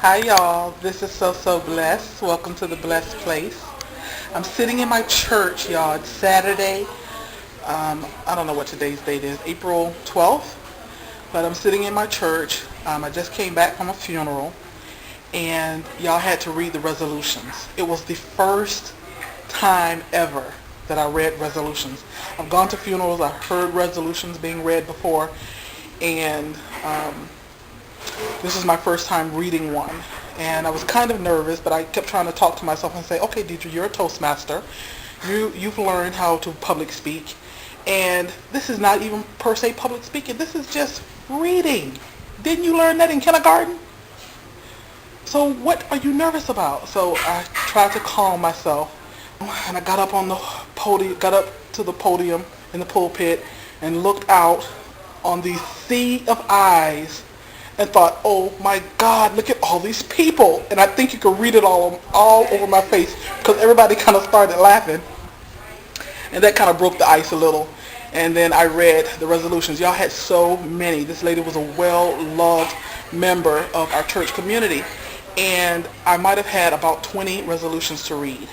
Hi y'all, this is So Blessed. Welcome to the Blessed Place. I'm sitting in my church, y'all. It's Saturday. I don't know what today's date is, April 12th. But I'm sitting in my church. I just came back from a funeral and y'all had to read the resolutions. It was the first time ever that I read resolutions. I've gone to funerals, I've heard resolutions being read before, and this is my first time reading one. And I was kind of nervous, but I kept trying to talk to myself and say, okay, Deidre, you're a Toastmaster. You've learned how to public speak. And this is not even per se public speaking. This is just reading. Didn't you learn that in kindergarten? So what are you nervous about? So I tried to calm myself. And I got up on the podium, got up to the podium in the pulpit and looked out on the sea of eyes and thought, oh my God, look at all these people. And I think you could read it all over my face because everybody kind of started laughing. And that kind of broke the ice a little. And then I read the resolutions. Y'all had so many. This lady was a well-loved member of our church community. And I might have had about 20 resolutions to read.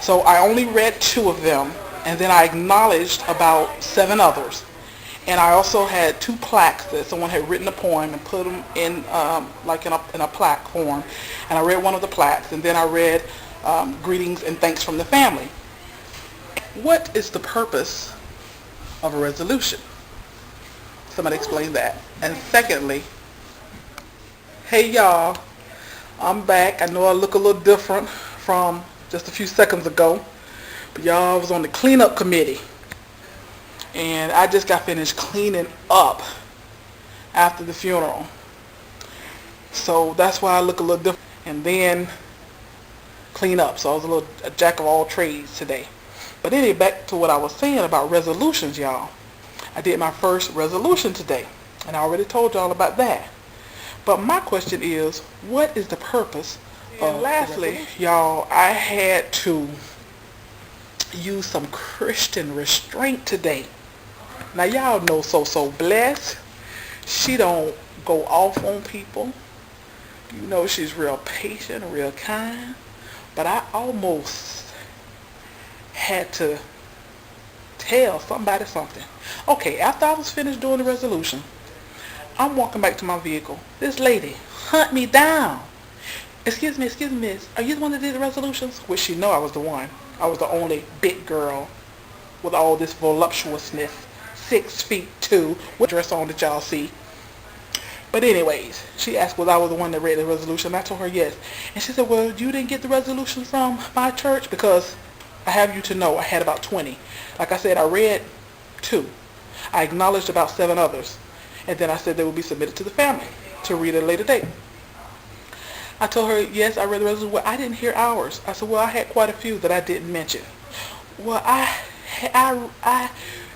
So I only read 2 of them, and then I acknowledged about 7 others. And I also had 2 plaques that someone had written a poem and put them in in a plaque form. And I read one of the plaques, and then I read greetings and thanks from the family. What is the purpose of a resolution? Somebody explain that. And secondly, hey y'all, I'm back. I know I look a little different from just a few seconds ago, but y'all, I was on the cleanup committee. And I just got finished cleaning up after the funeral. So that's why I look a little different. And then clean up. So I was a jack of all trades today. But anyway, back to what I was saying about resolutions, y'all. I did my first resolution today. And I already told y'all about that. But my question is, what is the purpose of lastly, y'all, I had to use some Christian restraint today. Now y'all know So Blessed. She don't go off on people. You know she's real patient, real kind. But I almost had to tell somebody something. Okay, after I was finished doing the resolution, I'm walking back to my vehicle. This lady hunt me down. Excuse me, miss. Are you the one that did the resolutions? Which she know I was the one. I was the only big girl with all this voluptuousness. 6'2", with dress on that y'all see. But anyways, she asked was I was the one that read the resolution. I told her yes. And she said, well, you didn't get the resolution from my church? Because I have you to know I had about 20. Like I said, I read 2. I acknowledged about 7 others. And then I said they would be submitted to the family to read at a later date. I told her, yes, I read the resolution. Well, I didn't hear ours. I said, well, I had quite a few that I didn't mention. Well, I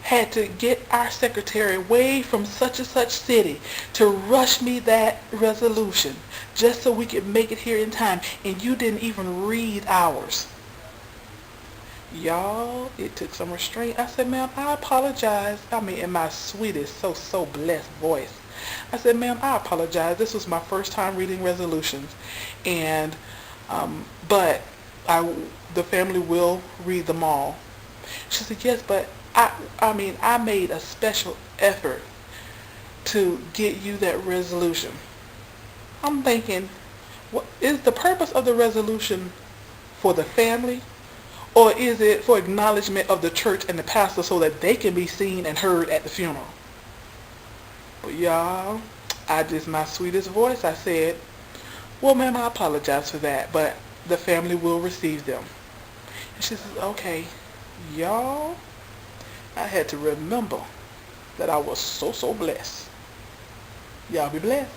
had to get our secretary away from such and such city to rush me that resolution just so we could make it here in time. And you didn't even read ours. Y'all, it took some restraint. I said, ma'am, I apologize. I mean, in my sweetest, so blessed voice. I said, ma'am, I apologize. This was my first time reading resolutions. And, but the family will read them all. She said, yes, but I made a special effort to get you that resolution. I'm thinking, what is the purpose of the resolution for the family? Or is it for acknowledgement of the church and the pastor so that they can be seen and heard at the funeral? But y'all, my sweetest voice, I said, well, ma'am, I apologize for that, but the family will receive them. And she says, okay, y'all, I had to remember that I was so blessed. Y'all be blessed.